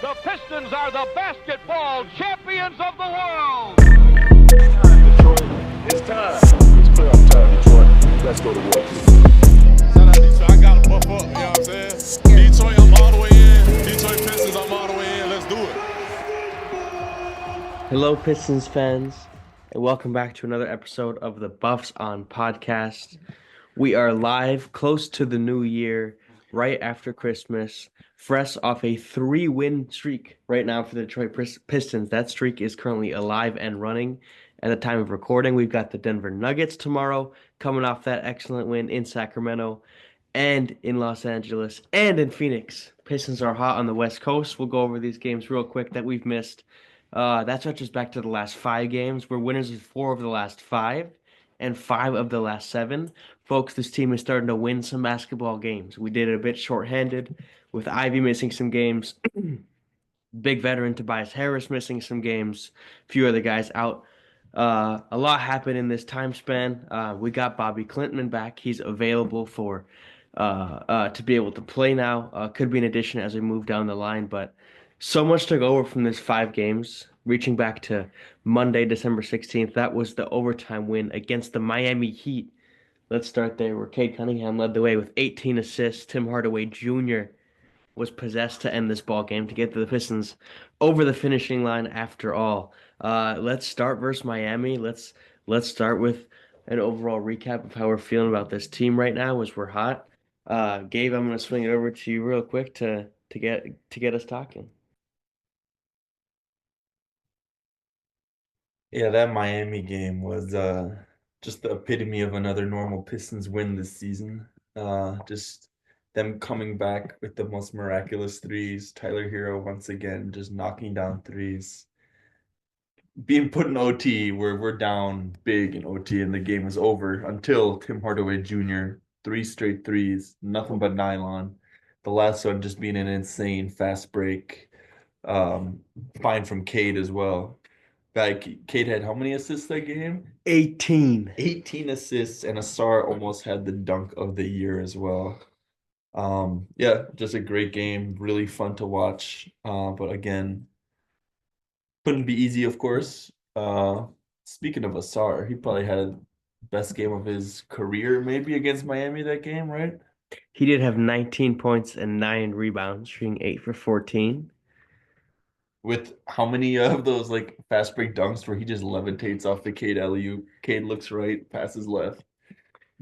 The Pistons are the basketball champions of the world. Detroit, it's time. It's playoff time, Detroit. Let's go to work. Shout out Detroit. I got to buff up, you know what I'm saying? Detroit, I'm all the way in. Detroit Pistons, I'm all the way in. Let's do it. Hello, Pistons fans, and welcome back to another episode of the Buffs On podcast. We are live close to the new year, right after Christmas, fresh off a 3-win streak right now for the Detroit Pistons. That streak is currently alive and running. At the time of recording, we've got the Denver Nuggets tomorrow, coming off that excellent win in Sacramento and in Los Angeles and in Phoenix. Pistons are hot on the West Coast. We'll go over these games real quick that we've missed. That stretches back to the last 5 games. We're winners of 4 of the last 5 and 5 of the last 7. Folks, this team is starting to win some basketball games. We did it a bit shorthanded with Ivey missing some games, big veteran Tobias Harris missing some games, a few other guys out. A lot happened in this time span. We got Bobby Clinton back. He's available for to be able to play now. Could be an addition as we move down the line, but so much took over from this 5 games, reaching back to Monday, December 16th. That was the overtime win against the Miami Heat. Let's start there, where Cade Cunningham led the way with 18 assists. Tim Hardaway Jr. was possessed to end this ball game to get the Pistons over the finishing line after all. Let's start versus Miami. Let's start with an overall recap of how we're feeling about this team right now as we're hot. Gabe, I'm going to swing it over to you real quick to get us talking. Yeah, that Miami game was just the epitome of another normal Pistons win this season. Just them coming back with the most miraculous threes. Tyler Hero once again just knocking down threes. Being put in OT where we're down big in OT and the game is over until Tim Hardaway Jr. 3 straight threes, nothing but nylon. The last one just being an insane fast break. Fine from Cade as well. Cade had how many assists that game? 18. 18 assists, and Asar almost had the dunk of the year as well. Yeah, just a great game, really fun to watch. But again, couldn't be easy, of course. Speaking of Asar, he probably had the best game of his career, maybe against Miami that game, right? He did have 19 points and 9 rebounds, shooting 8 for 14. With how many of those like fast break dunks where he just levitates off the Cade alley-oop. Cade looks right, passes left,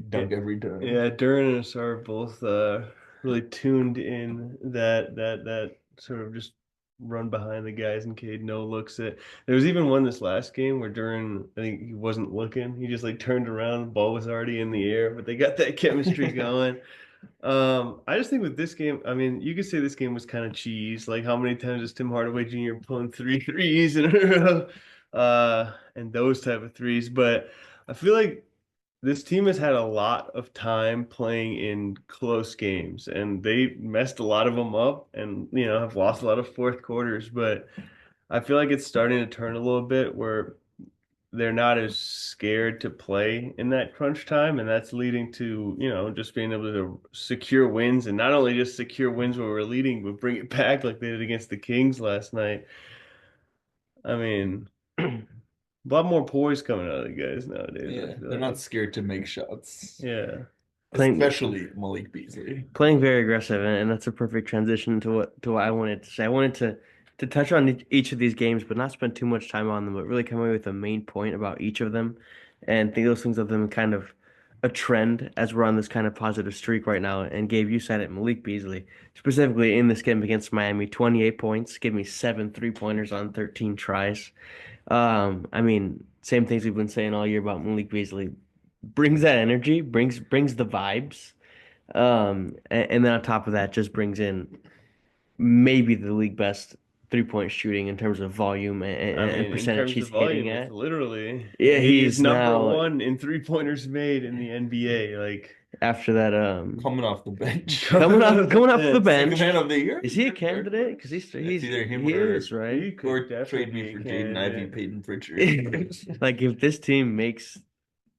dunk every time. Yeah, Duran and Asar both really tuned in that sort of just run behind the guys, and Cade no looks it. There was even one this last game where Duran, I think he wasn't looking. He just like turned around, the ball was already in the air, but they got that chemistry going. I just think with this game, I mean, you could say this game was kind of cheese. Like, how many times is Tim Hardaway Jr. pulling 3 threes in a row, and those type of threes? But I feel like this team has had a lot of time playing in close games, and they messed a lot of them up, and have lost a lot of fourth quarters. But I feel like it's starting to turn a little bit where they're not as scared to play in that crunch time, and that's leading to just being able to secure wins, and not only just secure wins where we're leading, but bring it back like they did against the Kings last night. I mean, a lot more poise coming out of the guys nowadays. Yeah, they're not scared to make shots. Yeah, Especially Malik Beasley. Playing very aggressive, and that's a perfect transition to what I wanted to say. I wanted to touch on each of these games, but not spend too much time on them, but really come away with a main point about each of them, and think those things of them kind of a trend as we're on this kind of positive streak right now. And Gabe, you said it, Malik Beasley, specifically in this game against Miami, 28 points, give me 7 3-pointers on 13 tries. I mean, same things we've been saying all year about Malik Beasley. Brings that energy, brings the vibes, and then on top of that, just brings in maybe the league best 3-point shooting in terms of volume and percentage he's hitting at. Literally, yeah, he's number now 1 in 3-pointers made in the NBA. Like, after that, coming off the bench. coming off the bench. Man of the year. Is he a candidate? Because he's either him he or is, right? Or trade me for Jaden Ivey, Peyton Pritchard. Like, if this team makes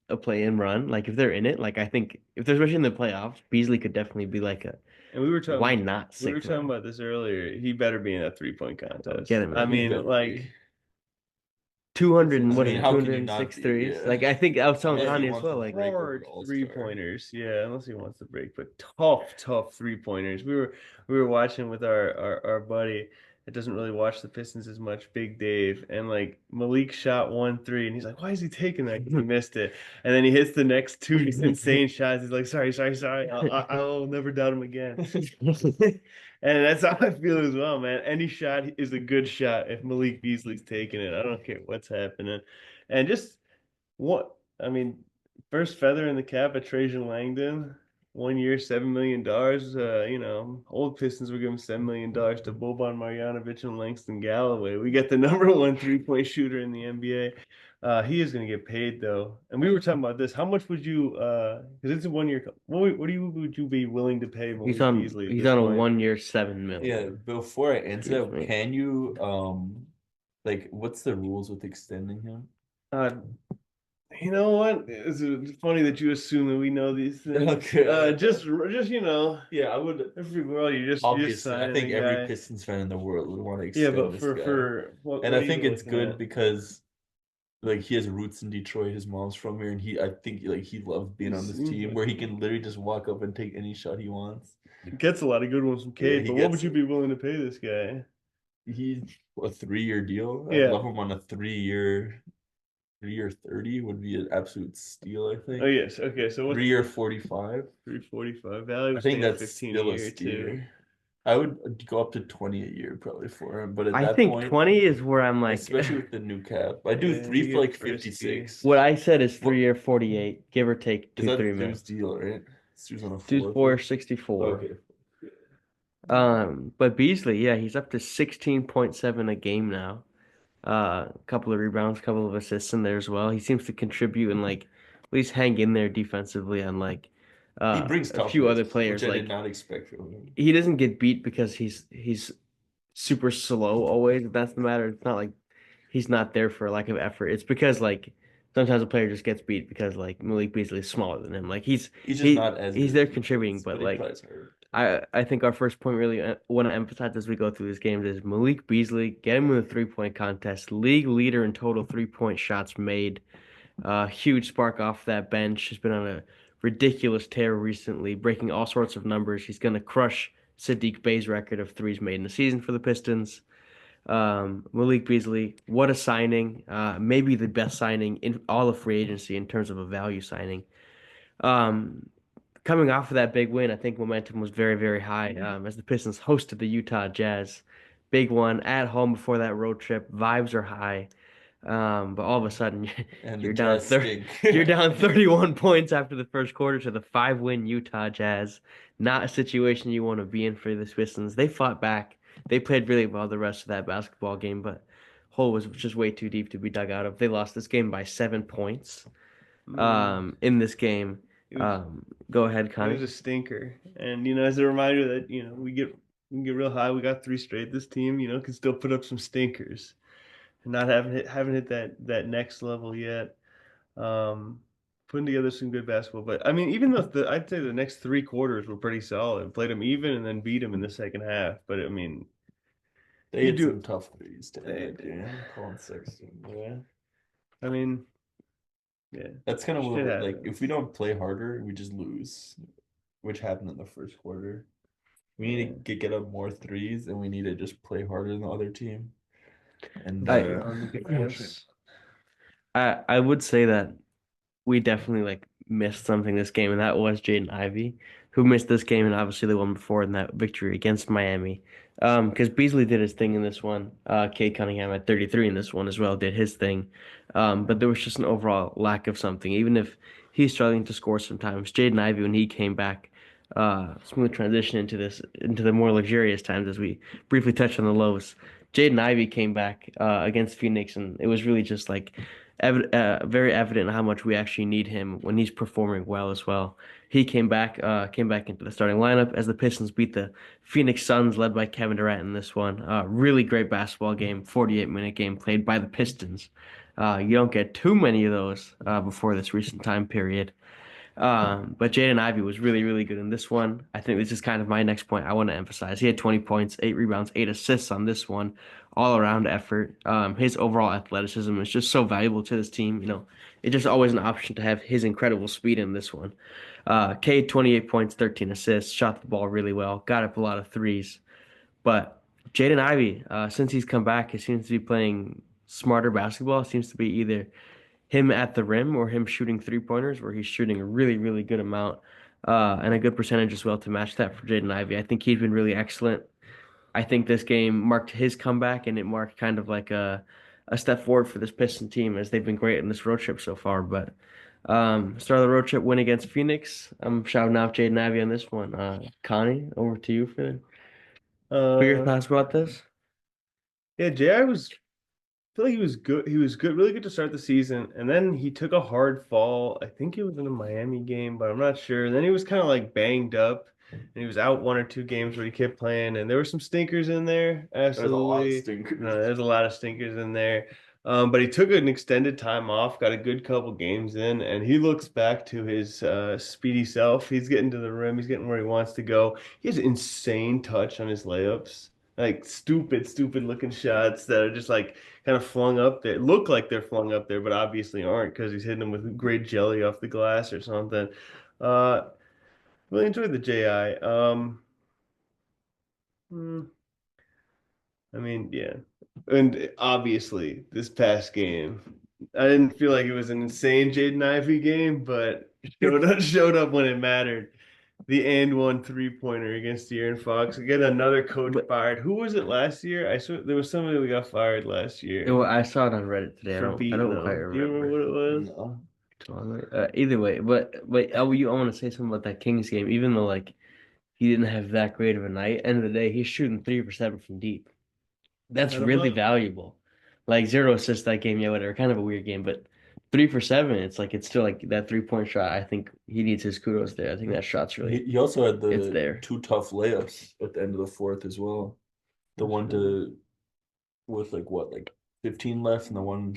a play-in run, like if they're in it, like I think if they're especially in the playoffs, Beasley could definitely be like And we were talking. Why not We were 6 talking man? about this earlier. He better be in a 3-point contest. Get him I in. He mean, better like, be. 200 and I what mean, is it? how can you not 206 be? threes. Yeah. Like I think I was telling Unless he Connie as wants well. to Like break over hard to All-Star. 3-pointers. Yeah, unless he wants to break, but tough 3-pointers. We were watching with our buddy that doesn't really watch the Pistons as much, Big Dave, and like Malik shot 1 3, and he's like, "Why is he taking that? 'Cause he missed it." And then he hits the next two insane shots. He's like, "Sorry. I'll never doubt him again." And that's how I feel as well, man. Any shot is a good shot if Malik Beasley's taking it. I don't care what's happening. And just what I mean, first feather in the cap at Trajan Langdon, 1 year, $7 million. Old Pistons were giving $7 million to Boban Marjanovic and Langston Galloway. We get the #1 3-point shooter in the NBA. He is going to get paid though, and we were talking about this. How much would you? Because it's a 1 year. Would you be willing to pay Malik Beasley at He's this on a point? 1 year, $7 Yeah, million. before I answer Excuse that, me. can you like what's the rules with extending him? Uh, you know what? It's funny that you assume that we know these things. Okay. Just Yeah, I would every world you just obviously I signing think a every guy. Pistons fan in the world would want to Yeah, extend but this for guy. what And are I you think it's looking good at? because like he has roots in Detroit, his mom's from here, and I think like he loves being on this team where he can literally just walk up and take any shot he wants. He gets a lot of good ones from Yeah, Cade, he but what would gets you be willing to pay this guy? He's a 3-year deal. I'd Yeah. love him on a 3-year 30 would be an absolute steal, I think. Oh yes, okay. So what's 3-year 45. 345 value? I think that's 15 still a a year too. steal. I would go up to 20 a year probably for him, but at I that think point, 20 is where I'm like. especially with the new cap, I do Yeah, 3 you for like get frisky. 56. What I said is What- 3 year, 48, give or take Is 2, that 3 mil. Stu's deal, right? Stu's on a Stu's 4. 464. Okay. But Beasley, yeah, he's up to 16.7 a game now. A couple of rebounds, couple of assists in there as well. He seems to contribute and like at least hang in there defensively, unlike He brings a few other toughness, players. which I Like did not expect from him. he doesn't get beat because he's super slow always. If that's the matter. It's not like he's not there for lack of effort. It's because like sometimes a player just gets beat because like Malik Beasley is smaller than him. Like He's just not as he's good there as he contributing, is, but he like tries hard. I think our first point really want to emphasize as we go through this game is Malik Beasley, get him in the 3-point contest, league leader in total 3-point shots made. Huge spark off that bench. He's been on a ridiculous tear recently, breaking all sorts of numbers. He's going to crush Sadiq Bey's record of threes made in the season for the Pistons. Malik Beasley, what a signing. Maybe the best signing in all of free agency in terms of a value signing. Coming off of that big win, I think momentum was very, very high as the Pistons hosted the Utah Jazz. Big one at home before that road trip. Vibes are high. But all of a sudden, And you're the down Jazz 30, stink. you're down 31 points after the first quarter to the 5-win Utah Jazz. Not a situation you want to be in for the Pistons. They fought back. They played really well the rest of that basketball game, but hole was just way too deep to be dug out of. They lost this game by 7 points. In this game. Go ahead, It Connie. was a stinker, and as a reminder that we can get real high. We got 3 straight. This team, can still put up some stinkers, and not haven't hit that next level yet. Putting together some good basketball, but I mean, even though I'd say the next 3 quarters were pretty solid. Played them even and then beat them in the second half. But I mean, They had some tough threes to They end that game. Colin Sexton, yeah. I mean, yeah, That's kind of what, Shit like, happens. if we don't play harder, we just lose, which happened in the first quarter. We need to get up more threes, and we need to just play harder than the other team. And I would say that we definitely like missed something this game, and that was Jaden Ivey, who missed this game and obviously the one before in that victory against Miami. Because Beasley did his thing in this one. Cade Cunningham at 33 in this one as well did his thing. But there was just an overall lack of something. Even if he's struggling to score sometimes, Jaden Ivey when he came back, smooth transition into the more luxurious times as we briefly touched on the lows. Jaden Ivey came back against Phoenix, and it was really just like very evident how much we actually need him when he's performing well as well. He came back into the starting lineup as the Pistons beat the Phoenix Suns, led by Kevin Durant in this one. Really great basketball game, 48-minute game played by the Pistons. You don't get too many of those before this recent time period. But Jaden Ivey was really, really good in this one. I think this is kind of my next point I want to emphasize. He had 20 points, 8 rebounds, 8 assists on this one, all around effort. His overall athleticism is just so valuable to this team. It's just always an option to have his incredible speed in this one. Cade, 28 points, 13 assists, shot the ball really well, got up a lot of threes. But Jaden Ivey, since he's come back, he seems to be playing smarter basketball. It seems to be either him at the rim or him shooting 3-pointers, where he's shooting a really, really good amount and a good percentage as well to match that for Jaden Ivey. I think he's been really excellent. I think this game marked his comeback, and it marked kind of like a step forward for this Piston team as they've been great in this road trip so far. But start of the road trip win against Phoenix. I'm shouting out Jaden Ivey on this one. Connie, over to you for your thoughts about this. Yeah, J.I. I feel like he was good. He was good, really good to start the season, and then he took a hard fall. I think it was in a Miami game, but I'm not sure. And then he was kind of like banged up, and he was out 1 or 2 games where he kept playing, and there were some stinkers in there. Absolutely, there's a lot of stinkers in there. But he took an extended time off, got a good couple games in, and he looks back to his speedy self. He's getting to the rim. He's getting where he wants to go. He has insane touch on his layups, like stupid looking shots that are just like kind of flung up there. Look like they're flung up there, but obviously aren't because he's hitting them with great jelly off the glass or something. Uh, really enjoyed the JI. Hmm, I mean, yeah. And obviously, this past game, I didn't feel like it was an insane Jaden Ivey game, but showed up when it mattered. The and one 3-pointer against De'Aaron Fox. Again, another coach fired. Who was it last year? I saw there was somebody who got fired last year I saw it on Reddit today. I for don't beating quite them. Do you remember what it was? No. Either way, but I want to say something about that Kings game. Even though like he didn't have that great of a night, end of the day he's shooting 3 for 7 from deep. That's really valuable. Like 0 assists that game, yeah, whatever. Kind of a weird game, but 3 for 7. It's still like that 3-point shot. I think he needs his kudos there. I think that shot's really. He also had It's there. 2 tough layups at the end of the fourth as well. The one with like 15 left, and the one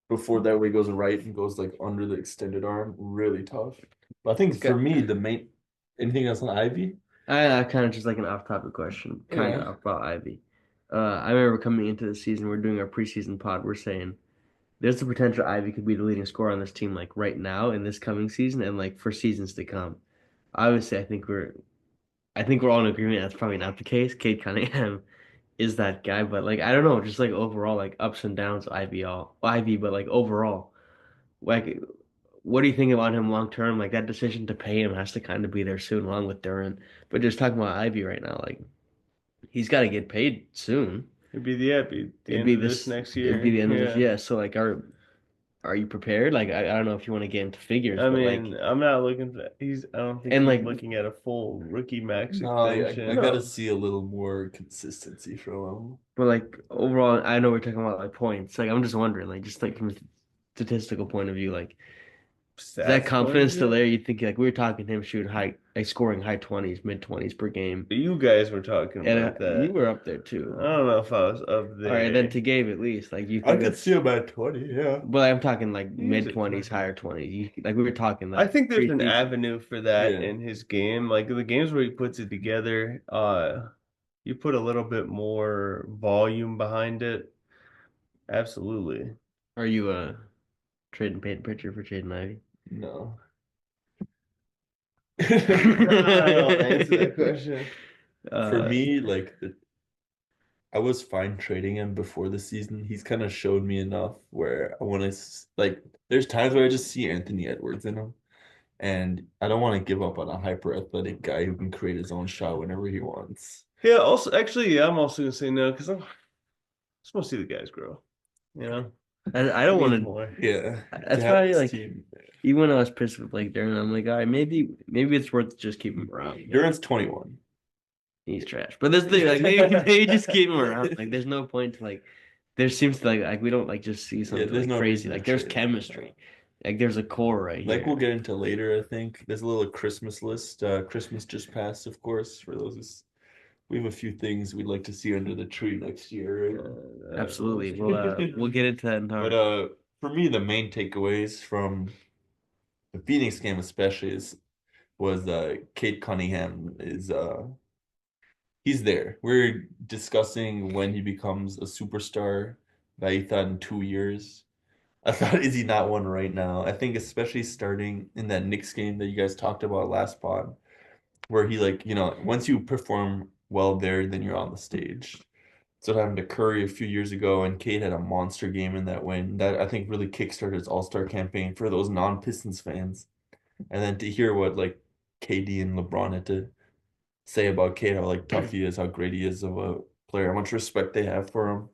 before that where he goes right and goes like under the extended arm, really tough. But I think for me the main anything else on Ivy? I kind of just like an off-topic question, kind of about Ivy. I remember coming into the season, we're doing our preseason pod. We're saying there's the potential Ivy could be the leading scorer on this team, like right now in this coming season, and like for seasons to come. Obviously, I think we're all in agreement that's probably not the case. Cade Cunningham is that guy, but like I don't know, just like overall, like ups and downs, Ivy, but like overall, like what do you think about him long term? Like that decision to pay him has to kind of be there soon, along with Duran. But just talking about Ivy right now, like he's got to get paid soon. It'd be the end of this next year. It'd be the end of this. Yeah. So like, are you prepared? Like I don't know if you want to get into figures. I but mean, like, I'm not looking for. I don't think and he's like looking at a full rookie max No, extension. I gotta see a little more consistency from him. but like overall, I know we're talking about like points. Like I'm just wondering, like just like from a statistical point of view, like. Is that confidence still there? You think like we were talking him shooting scoring high 20s, mid 20s per game. You guys were talking about that. You were up there too. I don't know if I was up there. All right, then to Gabe at least, like you I think could see him at 20, yeah. But I'm talking like mid 20s, higher 20s. Like we were talking like I think there's an preseason. avenue for that in his game. Like the games where he puts it together, you put a little bit more volume behind it. Absolutely. Are you trading Peyton Pritchard for Jaden Ivey? No. I don't answer that question. For me, like I was fine trading him before the season. He's kind of showed me enough where I want to like. There's times where I just see Anthony Edwards in him, and I don't want to give up on a hyper athletic guy who can create his own shot whenever he wants. Yeah. Also, actually, yeah, I'm also gonna say no because I just want to see the guys grow. You know. I don't want to. more. Yeah, That's probably like even when I was pissed with like Duran, I'm like, all right, maybe it's worth just keeping him around. Duran's 21. He's trash. But this thing, like maybe just keep him around. Like there's no point to like. There seems to like we don't like just see something like no crazy. Like there's trade. chemistry. Like there's a core right here. Like we'll get into later, I think. There's a little Christmas list. Christmas just passed, of course, for those. We have a few things we'd like to see under the tree next year. Right? Absolutely. We'll get into that in time. But for me, the main takeaways from the Phoenix game especially was Cade Cunningham is he's there. We're discussing when he becomes a superstar. I thought in 2 years. I thought, is he not one right now? I think especially starting in that Knicks game that you guys talked about last pod, where he once you perform well there, then you're on the stage. So what happened to Curry a few years ago, and Cade had a monster game in that win. That I think really kickstarted his All-Star campaign for those non-Pistons fans. And then to hear what KD and LeBron had to say about Cade, how tough he is, how great he is of a player, how much respect they have for him.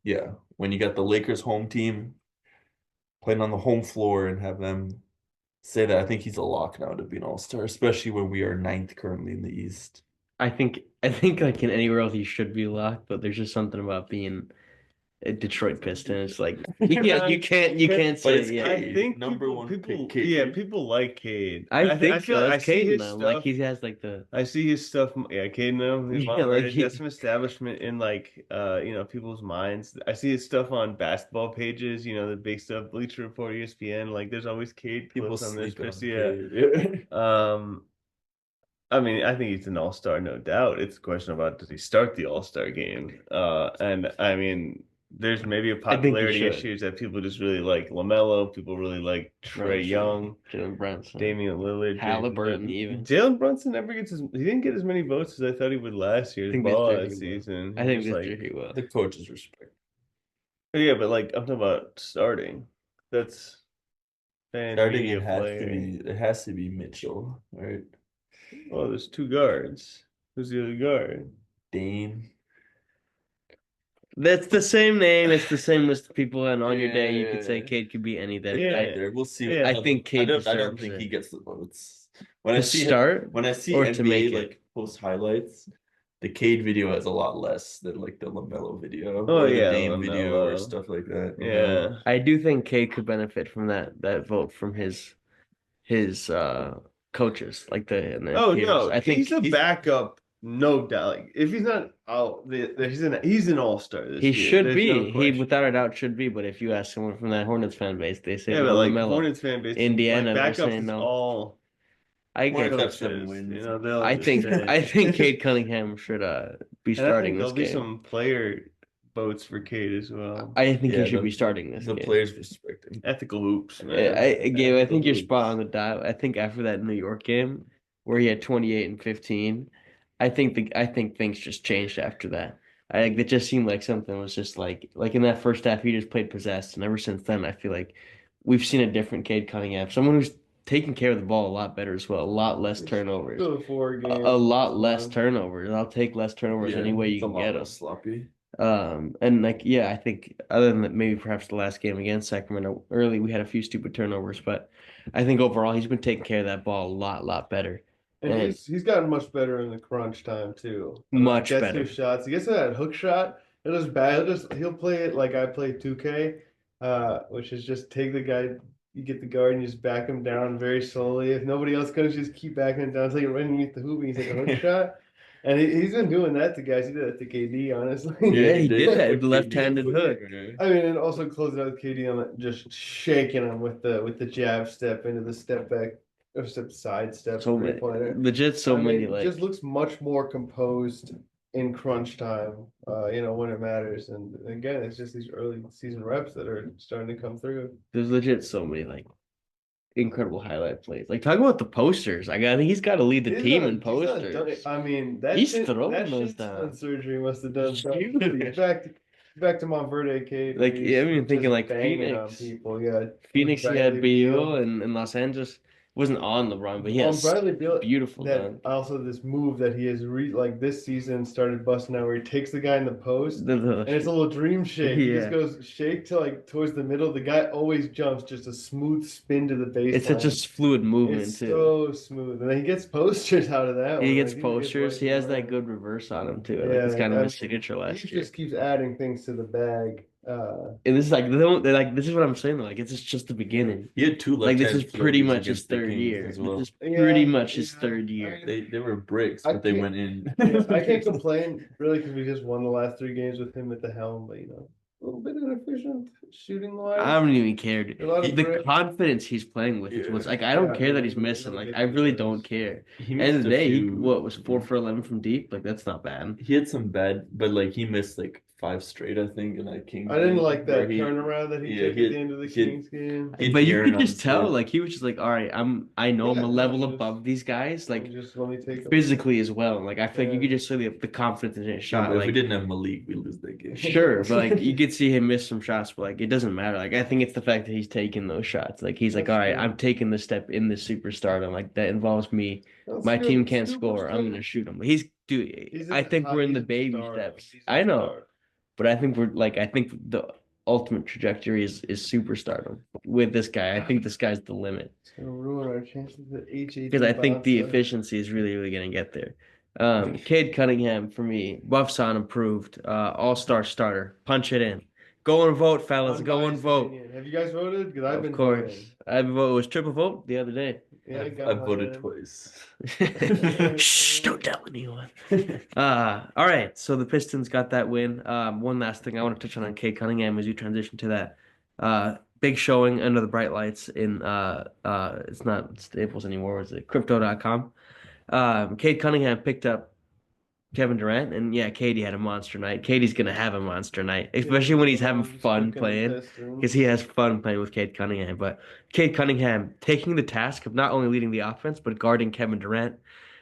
Yeah, when you got the Lakers home team playing on the home floor and have them say that, I think he's a lock now to be an all-star, especially when we are ninth currently in the East. I think like in anywhere else he should be locked, but there's just something about being a Detroit Pistons. Like you can't say it's yeah. Cade. I think Number people, one people pick, Cade. yeah, people like Cade. I think feel so. like I It's see Caden his though. stuff. Like he has like the I see his stuff. Yeah, Cade now. He's Yeah, like he's got some establishment in people's minds. I see his stuff on basketball pages. The big stuff, Bleacher Report, ESPN. Like there's always Cade People clips on this. sleep on Yeah. Cade. I mean, I think he's an all-star, no doubt. It's a question about does he start the all-star game? And I mean, there's maybe a popularity issues that people just really like LaMelo. People really like Trae Young, Jalen Brunson, Damian Lillard, Halliburton, even. Jalen Brunson never gets he didn't get as many votes as I thought he would last year. Season. I think this year he will. The coaches respect. Yeah, but I'm talking about starting. That's starting. It has to be Mitchell, right? Oh, there's two guards. Who's the other guard? Dame. That's the same name. It's the same list of people, and on your day, you could say Cade could be any day. Yeah, we'll see. Yeah. I think Cade. I don't think he gets the votes. When I see NBA post highlights, the Cade video has a lot less than the LaMelo video. Oh the yeah, Dame LaMelo. video or stuff like that. Yeah, I do think Cade could benefit from that vote from his coaches, like the peers. no, I think he's a backup, no doubt. If he's not out, he's an all-star this year. He should There's be. no He question. without a doubt should be. But if you ask someone from that Hornets fan base, they say but LaMelo. Hornets fan base, Indiana, they're backups saying is no. all. I get Coaches, Coaches, wins. I think Cade Cunningham should be starting this game. There'll be some player votes for Cade as well. I think he should be starting this game. The players respect him. Ethical hoops, man. Gabe, I think you're spot on the dot. I think after that New York game where he had 28 and 15, I think things just changed after that. It just seemed like something was just like in that first half he just played possessed, and ever since then I feel like we've seen a different Cade Cunningham, someone who's taking care of the ball a lot better as well, a lot less turnovers, a lot less turnovers. I'll take less turnovers any way you can get them. Sloppy. And I think other than that, maybe perhaps the last game against Sacramento early, we had a few stupid turnovers, but I think overall he's been taking care of that ball a lot better. And he's gotten much better in the crunch time too. Much better. Gets 2 shots. He gets to that hook shot. It was bad. He'll play it like I played 2K, which is just take the guy. You get the guard and you just back him down very slowly. If nobody else comes, just keep backing him down until you're right underneath the hoop and you take a hook shot. And he's been doing that to guys. He did that to KD, honestly. Yeah, he did that left-handed hook. I mean, and also closed it out with KD on just shaking him with the jab step into the step back or side step. So many, legit, It just looks much more composed in crunch time. When it matters. And again, it's just these early season reps that are starting to come through. There's legit so many incredible highlight plays. Talk about the posters. I think he's got to lead the team in posters. I mean, he's throwing those down. Surgery must have done something. Back to Montverde, Cade. Thinking Phoenix. People, yeah. Phoenix, he had Beal, and Los Angeles wasn't on LeBron, but he has beautiful dunk. Also, this move that he has this season started busting out where he takes the guy in the post, and it's a little dream shake. Yeah. He just goes shake to towards the middle. The guy always jumps, just a smooth spin to the baseline. It's such a fluid movement too. So smooth, and then he gets posters out of that. He gets posters. He has that good reverse on him too. It's kind of his signature last year. He just keeps adding things to the bag. And this is this is what I'm saying. It's just the beginning. He had 2 this is pretty much his third year. This is pretty much his third year. They were bricks, but they went in. I can't complain really because we just won the last 3 games with him at the helm. But little bit inefficient shooting wise. I don't even care. A lot of The brick. confidence he's playing with is what's like. I don't care that he's missing. Like I really don't care. He End missed of the a day, he few. was 4 for 11 from deep. Like that's not bad. He had some bad, but like he missed like 5 straight, I think, in that Kings I didn't game, like where that turnaround that he yeah, took he at had- the end of the he had- Kings game. he had But you Aaron could on just his tell, head. like he was just like, all right, I know I'm a Yeah, level just- above these guys, like Just let me take physically as well. Like I feel like you Yeah. could just see the confidence in his Yeah, shot. but if we Like didn't have Malik, we lose that game. sure, but like you could see him miss some shots, but like it doesn't matter. Like I think it's the fact that he's taking those shots. Like he's like, That's all right, true. I'm taking the step in this superstardom. Like that involves me. My team can't score. I'm gonna shoot him. But he's dude. He's I a think we're in he's the a baby star. steps. He's a I know, star. but I think I think the ultimate trajectory is superstardom with this guy. I think this guy's the limit It's gonna ruin our chances at HH. because I think the efficiency is really gonna get there. Cade Cunningham for me, buffs on improved, all-star starter. Punch it in. Go and vote, fellas. Go and vote. Have you guys voted? Because I've Of been course. voting. I voted. It was triple vote the other day. Yeah, I voted twice. Shh, don't tell anyone. All right. So the Pistons got that win. One last thing I want to touch on Cade Cunningham as you transition to that. Big showing under the bright lights in it's not Staples anymore, is it crypto.com? Cade Cunningham picked up Kevin Durant, and yeah, Katie had a monster night. Katie's gonna have a monster night, especially when he's having fun playing, because he has fun playing with Cade Cunningham. But Cade Cunningham taking the task of not only leading the offense but guarding Kevin Durant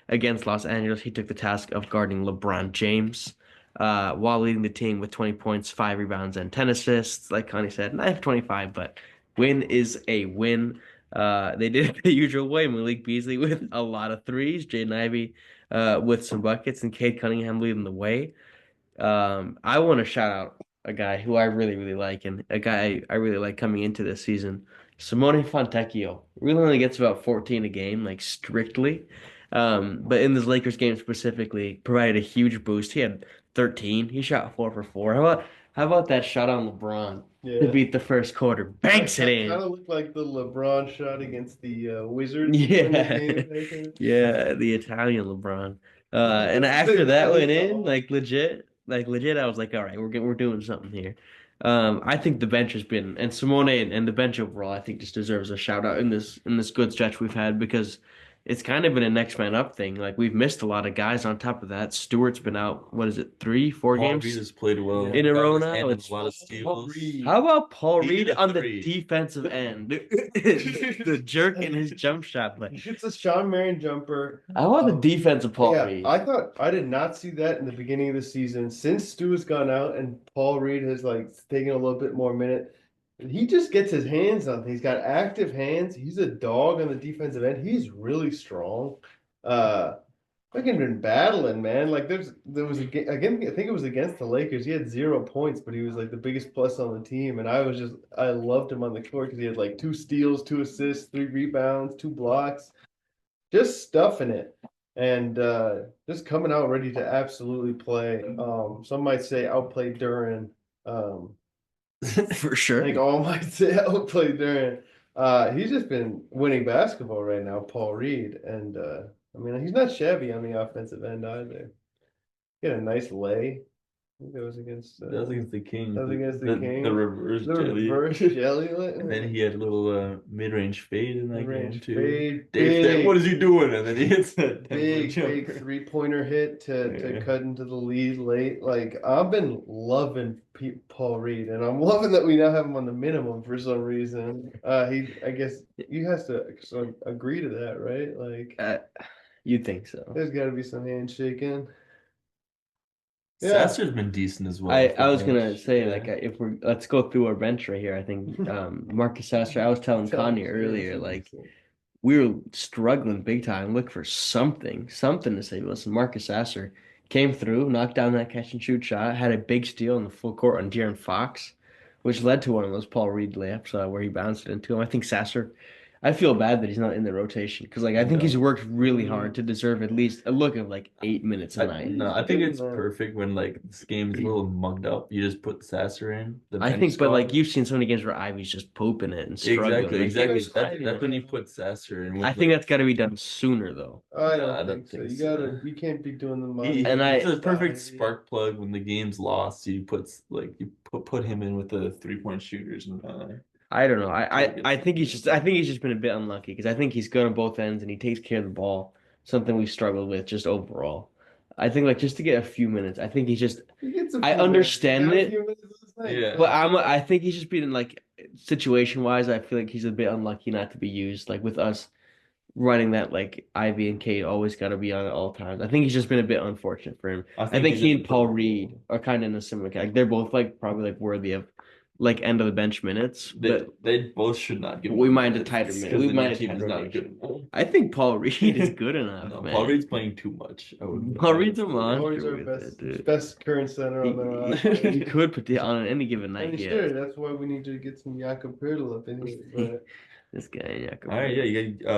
against Los Angeles. He took the task of guarding LeBron James, while leading the team with 20 points, 5 rebounds, and 10 assists. Like Connie said, 9 for 25, but win is a win. They did it the usual way. Malik Beasley with a lot of threes. Jaden Ivey with some buckets, and Cade Cunningham leading the way. I want to shout out a guy who I really like, and a guy I really like coming into this season. Simone Fontecchio really only gets about 14 a game, like strictly. But in this Lakers game specifically, provided a huge boost. He had 13. He shot 4 for 4. How about that shot on LeBron to beat the first quarter? Banks it in. Kind of looked like the LeBron shot against the Wizards. Yeah, the Italian LeBron. And after that went in, like legit, I was like, all right, we're doing something here. I think the bench has been, and Simone and the bench overall, I think just deserves a shout out in this good stretch we've had, because it's kind of been a next man up thing. Like we've missed a lot of guys. On top of that, Stewart's been out. What is it, 3, 4 Paul games Reed has played well in a Got row his now? hand in It's a lot of steals. How about Paul He Reed hit a on the three. defensive end? The jerk in his jump shot play. It's a Sean Marion jumper. How about the defense of Paul Yeah, Reed? I did not see that in the beginning of the season. Since Stu has gone out and Paul Reed has like taken a little bit more minute, he just gets his hands on things. He's got active hands. He's a dog on the defensive end. He's really strong. Fucking been battling, man. Like there was again, I think it was against the Lakers. He had 0 points, but he was like the biggest plus on the team, and I loved him on the court because he had like 2 steals, 2 assists, 3 rebounds, 2 blocks, just stuffing it, and just coming out ready to absolutely play. Some might say outplay Duran. For I sure. think all might say outplay Duran. He's just been winning basketball right now, Paul Reed, and I mean, he's not shabby on the offensive end either. He had a nice lay. I think that was against That was against the Kings. That was against the Kings. The reverse the jelly. reverse jelly. And then he had a little mid-range fade in that game Mid-range too. fade, Dave said, big. "What is he doing?" And then he hits that big jumper. 3-pointer hit to Yeah. cut into the lead late. Like I've been loving Paul Reed, and I'm loving that we now have him on the minimum for some reason. I guess you has to agree to that, right? Like You'd think so. there's got to be some handshaking. Sasser's been decent as well. I was gonna say, Yeah. like, if let's go through our bench right here. I think Marcus Sasser. I was telling Connie earlier, like we were struggling big time. Look for something to say. Listen, Marcus Sasser came through, knocked down that catch and shoot shot, had a big steal in the full court on De'Aaron Fox, which led to one of those Paul Reed layups where he bounced it into him. I think Sasser I feel bad that he's not in the rotation because I think he's No. worked really hard to deserve at least a look of 8 minutes a night. No, I think it's perfect when this game is a little mugged up. You just put Sasser in the I bench think, but squad. you've seen so many games where Ivy's just pooping it and struggling. Exactly. That's when you put Sasser in. I think that's got to be done sooner though. I I don't don't think so. think You so. you can't be doing the He, money. And it's a perfect spark plug when the game's lost. You put him in with the 3-point shooters and I don't know. I think he's just been a bit unlucky because I think he's good on both ends and he takes care of the ball. Something we struggled with just overall. I think just to get a few minutes. I think he's just. I understand it, Yeah. but I think he's just been situation wise. I feel like he's a bit unlucky not to be used. With us running that Ivy and Cade always got to be on at all times. I think he's just been a bit unfortunate for him. I think he and Paul Reed are kind of in a similar. They're both probably worthy of end of the bench minutes. But They both should not give. we might have tighter minutes. We might have team tighter is not rotation. good enough. I think Paul Reed is good enough, No, man. Paul Reed's playing too much. Paul Reed's a Always monster our with best, it, dude. best current center on the roster. He could put on any given night. And Yeah, sure, that's why we need to get some Jakob Poeltl up in here. But this guy. Yeah. All right, yeah, you got.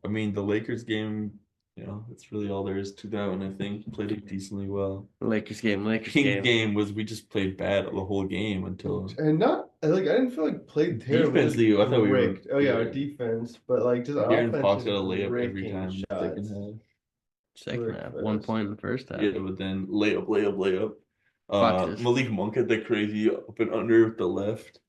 I mean, the Lakers game. That's really all there is to that one. I think played it decently well. Lakers game. Kings game was we just played bad the whole game until. and not I didn't feel like played terrible. Defensively, I thought we were rigged. Oh yeah, our good. defense, but just Aaron offense Fox is got a layup every breaking time. shots. Second half, 1 point in the first half. Yeah, but then layup. Foxes. Malik Monk had the crazy up and under with the left.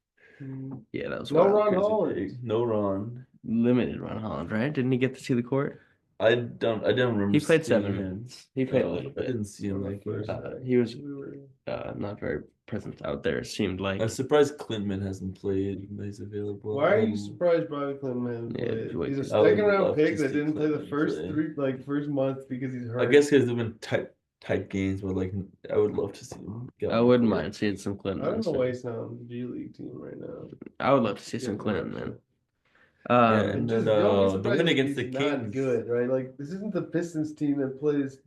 Yeah, that was No wild. Ron Crazy Holland. take. No Ron. Limited Ron Holland, right? Didn't he get to see the court? I don't remember. He played seeing 7 him. minutes. He played a I little bit. didn't see him He was not very present out there. It seemed like. I'm surprised Clintman hasn't played. He's available. Why are you surprised Bobby Clinton hasn't Yeah, played? wait, He's a I would second round love pick to that see didn't play the Clinton first play. first month because he's hurt. I guess because they've been tight games, but I would love to see him. Get I on the wouldn't court. mind seeing some Clinton. I don't know instead. why he's not on the G League team right now. I would love to see some Clinton, man. Yeah, and Just the don't be win surprised if against he's the not Kings. good, right? This isn't the Pistons team that plays,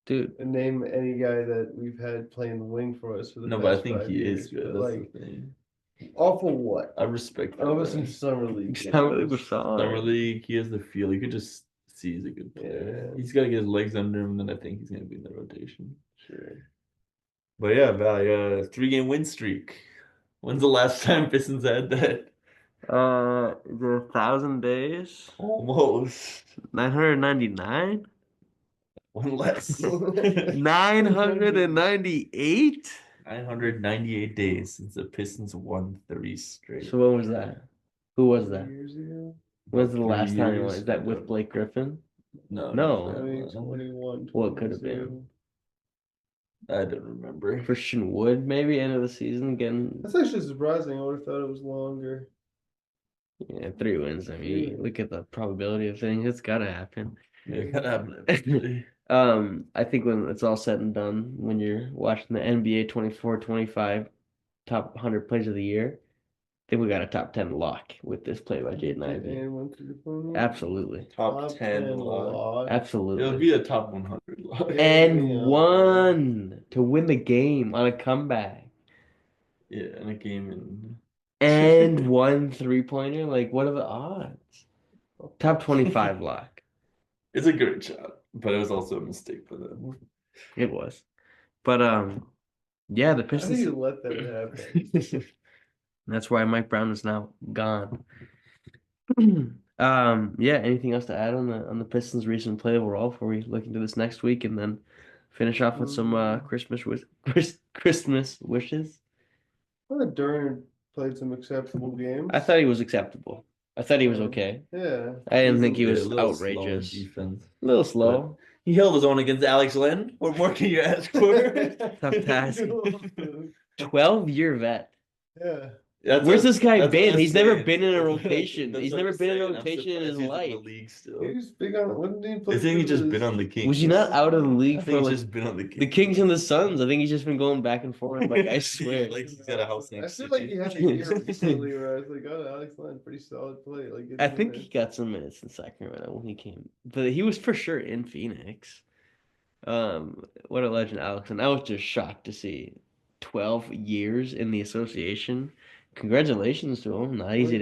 Dude, name any guy that we've had playing the wing for us for the No, past but I think 5 he years. is good. But, That's the thing. awful what? I respect that. Over guy. some summer league. he's not really games. solid. Summer League, he has the feel. You could just see he's a good player. Yeah. He's got to get his legs under him, and then I think he's going to be in the rotation. Sure. But yeah, Val, 3-game win streak. When's the last time Pistons had that? The 1,000 days, Almost. 999, One less. 998. 998 days since the Pistons won 3 straight. So when was that? Who was that? Years ago? When's the 3 last time he won? years Is that ago. with Blake Griffin? No. No. 2021. Well, it could have been. I don't remember. Christian Wood, maybe end of the season getting That's actually surprising. I would have thought it was longer. 3 wins. I mean, Yeah. look at the probability of things. It's gotta happen. Yeah, it gotta happen eventually. I think when it's all said and done, when you're watching the NBA 24-25 top 100 plays of the year, I think we got a top 10 lock with this play by Jaden Ivey. And went through the phone. Absolutely. Top 10 lock. lot. It'll Absolutely. be a top 100 lock. And won to win the game on a comeback. Yeah, in a game in And one 3-pointer. What are the odds? Top 25 lock. It's a great shot, but it was also a mistake for them. It was. But yeah, the How do Pistons. you let that happen? That's why Mike Brown is now gone. Yeah, anything else to add on the Pistons' recent play overall before we look into this next week and then finish off with some Christmas wishes? I thought Durant played some acceptable games. I thought he was acceptable. I thought he was okay. Yeah. I didn't think he Yeah, a was little slow in outrageous. defense. A little slow. He held his own against Alex Len. What more can you ask for? Tough task. 12-year vet. Yeah. Where's this guy that's been? what I'm He's never saying. been in a That's rotation. what He's I'm never been in a saying. I'm rotation in his surprised he's life. the league still. He was big on. When did he play? I think he's just for been the- on the Kings. Was he not out of the league I for think he's like just been on the Kings. the Kings and the Suns? I think he's just been going back and forth. I swear. Like he's got a house I next feel to like he had a year recently where I was like, oh, Alex Len, pretty solid play. Good I think team, he got some minutes in Sacramento when he came, but he was for sure in Phoenix. What a legend, Alex! And I was just shocked to see 12 years in the association Congratulations to him. Not easy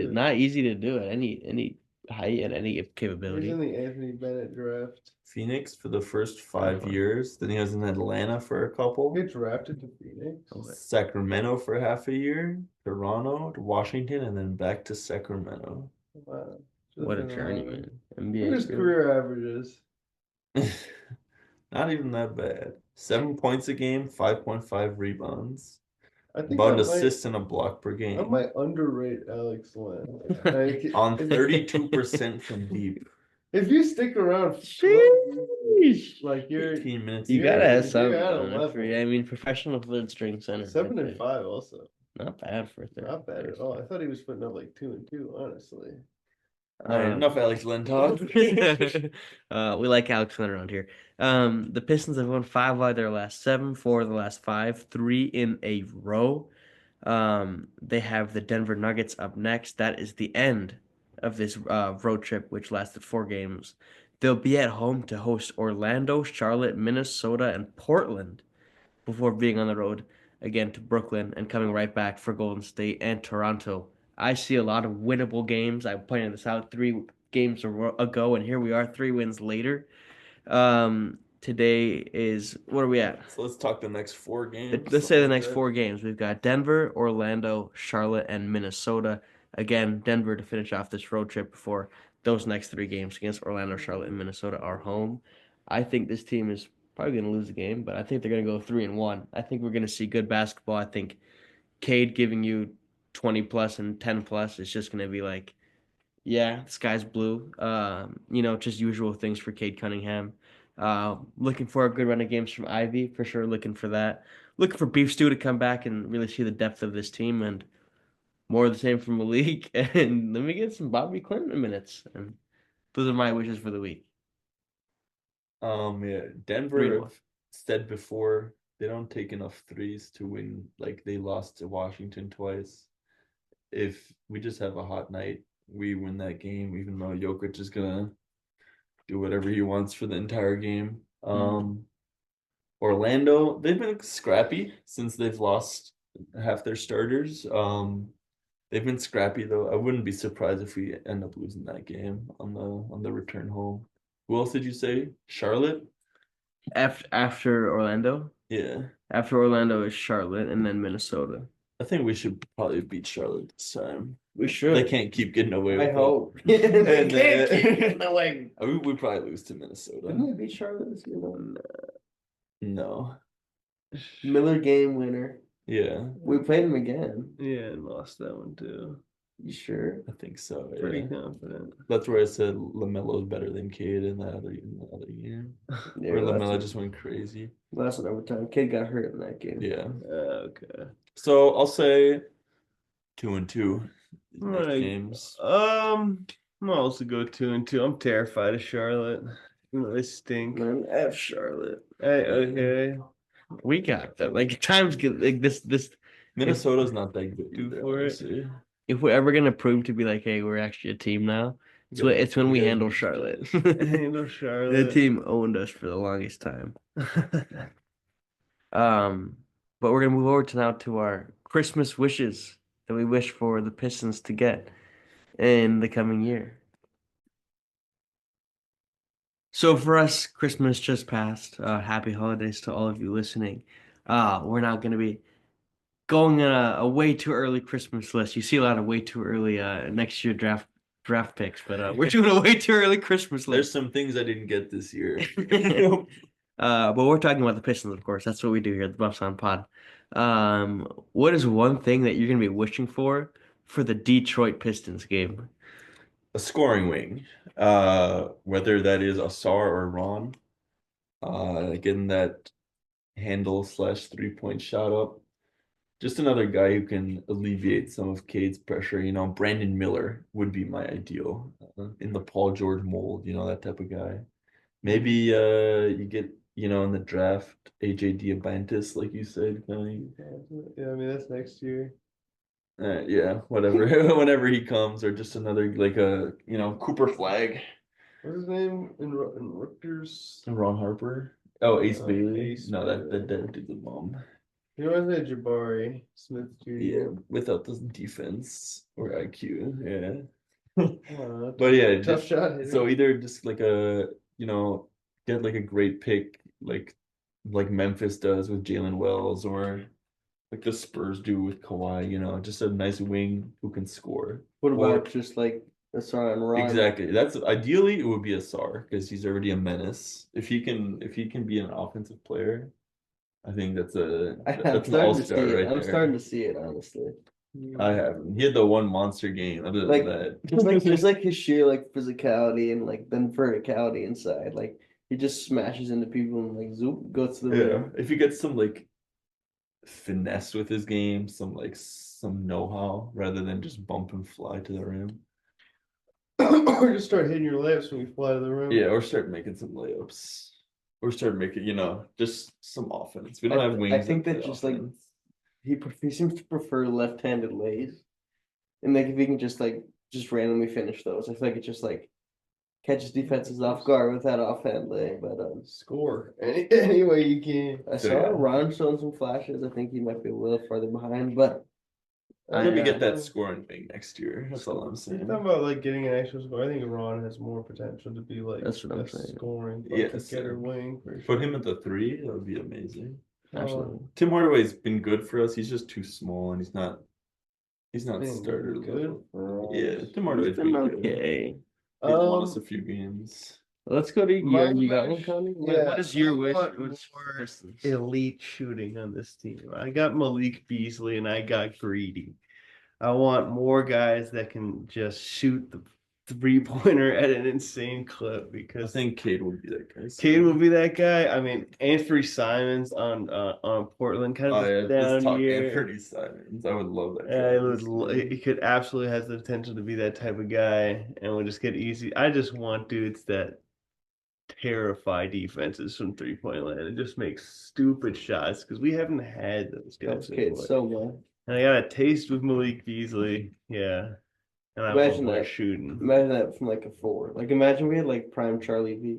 to do at any height and any He's capability. in the Anthony Bennett draft. Phoenix for the first 5 years. Then he was in Atlanta for a couple. He drafted to Phoenix. Sacramento for half a year. Toronto to Washington, and then back to Sacramento. Wow. What a journeyman. Look NBA at his career averages. Not even that bad. 7 points a game, 5.5 rebounds. I think About an I might, assist and a block per I game. might underrate Alex Len. Like, On 32% from deep. if you stick around, Sheesh. like you're 15 minutes. You gotta have you're something at a on it for level. you. I mean, professional third string center. 7 right and there. 5 also. Not bad for a third. Not bad at all. I thought he was putting up like 2 and 2, honestly. All right, enough Alex Len talk. We like Alex Len around here. The Pistons have won 5 out of their last 7, 4 of the last 5, 3 in a row. They have the Denver Nuggets up next. That is the end of this road trip, which lasted 4 games. They'll be at home to host Orlando, Charlotte, Minnesota, and Portland before being on the road again to Brooklyn and coming right back for Golden State and Toronto. I see a lot of winnable games. I pointed this out 3 games ago, and here we are 3 wins later. Today is, what are we at? So let's talk the next 4 games. Let's say the next 4 games. We've got Denver, Orlando, Charlotte, and Minnesota. Again, Denver to finish off this road trip before those next 3 games against Orlando, Charlotte, and Minnesota are home. I think this team is probably going to lose the game, but I think they're going to go 3-1. I think we're going to see good basketball. I think Cade giving you 20 plus and 10 plus is just going to be like, yeah, the sky's blue. Just usual things for Cade Cunningham. Looking for a good run of games from Ivey, for sure. Looking for that. Looking for Beef Stew to come back and really see the depth of this team, and more of the same from Malik. And let me get some Bobby Clinton minutes. And those are my wishes for the week. Yeah, Denver 3-1. have said before they don't take enough threes to win. Like they lost to Washington twice. If we just have a hot night, we win that game, even though Jokic is gonna do whatever he wants for the entire game. Orlando, they've been scrappy since they've lost half their starters. They've been scrappy though. I wouldn't be surprised if we end up losing that game on the return home. Who else did you say? Charlotte? After Orlando? Yeah. After Orlando is Charlotte and then Minnesota. I think we should probably beat Charlotte this time. We should. They can't keep getting away with I it. hope. They can't keep getting away. We probably lose to Minnesota. Didn't they beat Charlotte this year? No. Miller game winner. Yeah, We played him again. Yeah, and lost that one too. You sure? I think so. Pretty Yeah. confident. That's where I said LaMelo is better than Cade in the other game. Where LaMelo just went crazy. Last one overtime. Kid got hurt in that game. Yeah. Okay. So I'll say 2-2 next Right. games. I'm also go 2-2. I'm terrified of Charlotte. They stink. Man, F Charlotte. Hey, okay. We got that. Like times get like this. Minnesota's not that good. Do either, for it. honestly. If we're ever gonna prove to be like, hey, we're actually a team now, it's when we Yeah. handle Charlotte. Handle The Charlotte. team owned us for the longest time. But we're gonna move over to our Christmas wishes that we wish for the Pistons to get in the coming year. So for us, Christmas just passed. Happy holidays to all of you listening. We're now gonna be going on a way too early Christmas list. You see a lot of way too early next year draft picks, but we're doing a way too early Christmas There's list. some things I didn't get this year. But we're talking about the Pistons, of course. That's what we do here at the Buffs on Pod. What is one thing that you're gonna be wishing for the Detroit Pistons game? A scoring wing, whether that is Asar or Ron, getting that handle / 3-point shot up. Just another guy who can alleviate some of Cade's pressure. Brandon Miller would be my ideal in the Paul George mold. That type of guy. Maybe you get in the draft AJ Diabantis, like you said, Connie. Yeah, I mean that's next year. Yeah, whatever. Whenever he comes, or just another like a Cooper Flag. What's his name in Rutgers? Ron Harper. Oh, Ace Bailey. Ace No, that Bailey. dude's a bum. You know what I said, Jabari Smith Jr. Yeah, without the defense or IQ. Yeah. But But yeah, tough shot hitter. so either just like get like a great pick like Memphis does with Jalen Wells or like the Spurs do with Kawhi, just a nice wing who can score. What Or about just like Asar and Ron? exactly. That's ideally it would be Asar because he's already a menace. If he can be an offensive player, I think that's an all-star right I'm there. starting to see it, honestly. I haven't. He had the one monster game. Other than Like that, just like his sheer like physicality and like then verticality inside. Like he just smashes into people and like zoop goes to the yeah. rim. If he gets some like finesse with his game, some know-how rather than just bump and fly to the rim. Or just start hitting your layups when we fly to the rim. Yeah, or start making some layups. Or start making, just some offense. We don't have wings. I think that that play just like offense. he seems to prefer left-handed lays, and like if he can just randomly finish those, I feel like it just like catches defenses off guard with that offhand lay. But Score any way you can. I So, saw yeah. Ron showing some flashes. I think he might be a little farther behind, but Let me get that Yeah. scoring thing next year. That's all I'm You're saying. talking about like getting an actual score. I think Ron has more potential to be like That's what I'm a saying. scoring Yes, bucket getter wing for Put sure. him at the 3, that would be amazing. absolutely. Tim Hardaway's been good for us. He's just too small and he's not Been starter good level. for Yeah, us. Tim Hardaway's He's been been good. okay. He's won us a few games. Let's go to My you got one, wish- Connie? yeah, What is your I wish? want What's more Pistons? elite shooting on this team. I got Malik Beasley and I got Greedy. I want more guys that can just shoot the three-pointer at an insane clip I because think Cade will be that guy. Cade will be that guy. I mean, Anthony Simons on Portland kind of Oh, yeah, is let's down talk here. Anthony Simons. I would love that. Yeah, guy. he could absolutely has the potential to be that type of guy, and we'll just get easy. I just want dudes that terrify defenses from 3-point land and just make stupid shots because we haven't had those guys Helps kids before. so much. And I got a taste with Malik Beasley, yeah. And I Imagine want more that. shooting. Imagine that from like a 4. Like imagine we had like prime Charlie V.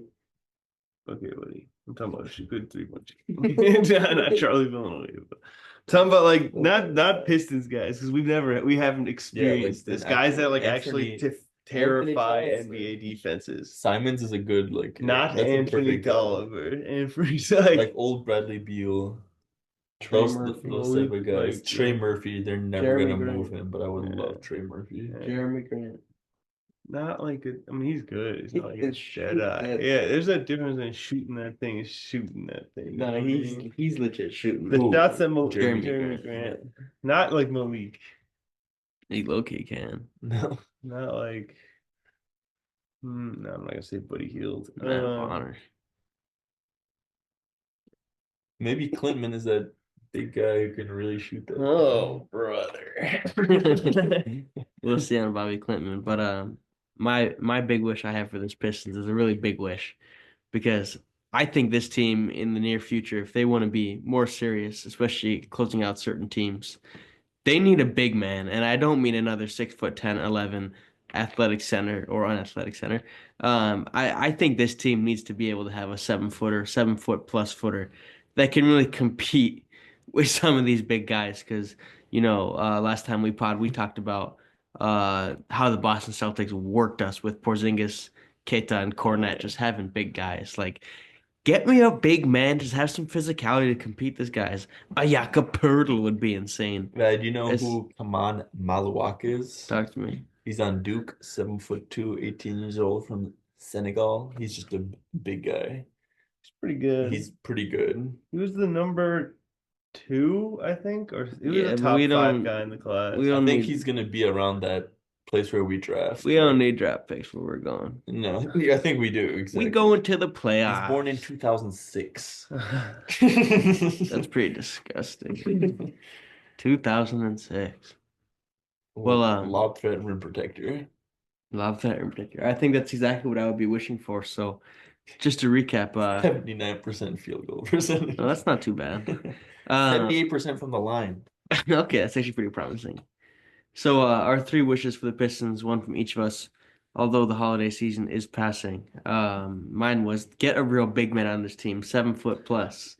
Okay, buddy. I'm talking about a good 3-point shooting. Not Charlie Villanueva. But talking about like not Pistons guys because we haven't experienced this. Guys that like actually terrify Anthony NBA defenses. Simons is a good Not that's a Anthony perfect guy. Tolliver. Anthony's like Like old Bradley Beal. Trey Those Murphy. type of guys. Like, Trey Murphy, they're never Jeremy gonna Grant. move him, but I would Yeah. love Trey Murphy. Yeah. Jeremy Grant. not like I mean he's good. He's not like can a shoot Jedi. that Yeah, there's a difference in shooting that thing and shooting that thing. No, You know what I he's mean? he's legit shooting. The Who? shots that Jeremy Jeremy Grant. Grant. Not like Malik. He low-key can. No. Not like no, I'm not gonna say Buddy Hield. Man of honor. Maybe Clinton is that big guy who can really shoot that. Oh, brother. We'll see on Bobby Clinton. But my big wish I have for this Pistons is a really big wish because I think this team in the near future, if they want to be more serious, especially closing out certain teams, they need a big man. And I don't mean another 6'10", 11 athletic center or unathletic center. I think this team needs to be able to have a 7-footer, 7-foot-plus footer that can really compete with some of these big guys. Because, last time we talked about how the Boston Celtics worked us with Porzingis, Keita, and Kornet just having big guys. Like, get me a big man, just have some physicality to compete with these guys. Ayaka Pirtle would be insane. Do you know It's- who Kaman Maluak is? Talk to me. He's on Duke, 7'2", 18 years old from Senegal. He's just a big guy. He's pretty good. He's pretty good. He was the number 2, I think, or he was Yeah, a but top we 5 don't- guy in the class. we I don't think need he's gonna be around that place where we draft. we don't need draft picks where we're going. No, I think we do. Exactly. We go into the He's playoffs. born in 2006. That's pretty disgusting. 2006. Well, lob threat and rim protector. Love that in particular. I think that's exactly what I would be wishing for. So, just to recap, 79% field goal percentage. no, that's not too bad. 78% from the line. Okay, that's actually pretty promising. So, our 3 wishes for the Pistons, one from each of us, although the holiday season is passing. Mine was get a real big man on this team, 7 foot plus.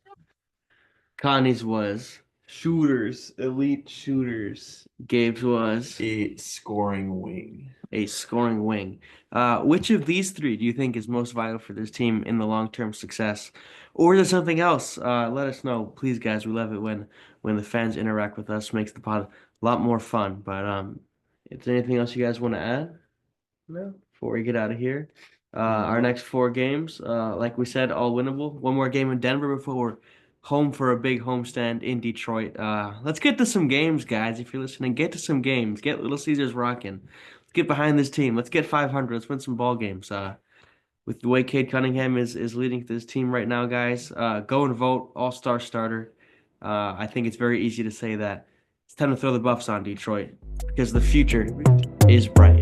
Connie's was Shooters, elite shooters. Gabe's was A scoring wing. a scoring wing. Which of these three do you think is most vital for this team in the long-term success? Or is there something else? Let us know, please, guys. We love it when the fans interact with us. Makes the pod a lot more fun. But is there anything else you guys want to add? No, before we get out of here. Our next 4 games, like we said, all winnable. One more game in Denver before we're home for a big homestand in Detroit. Let's get to some games, guys. If you're listening, get to some games. Get Little Caesars rocking. Let's get behind this team. Let's get 500. Let's win some ball games. With the way Cade Cunningham is leading this team right now, guys, go and vote All-Star starter. I think it's very easy to say that. It's time to throw the Buffs on Detroit because the future is bright.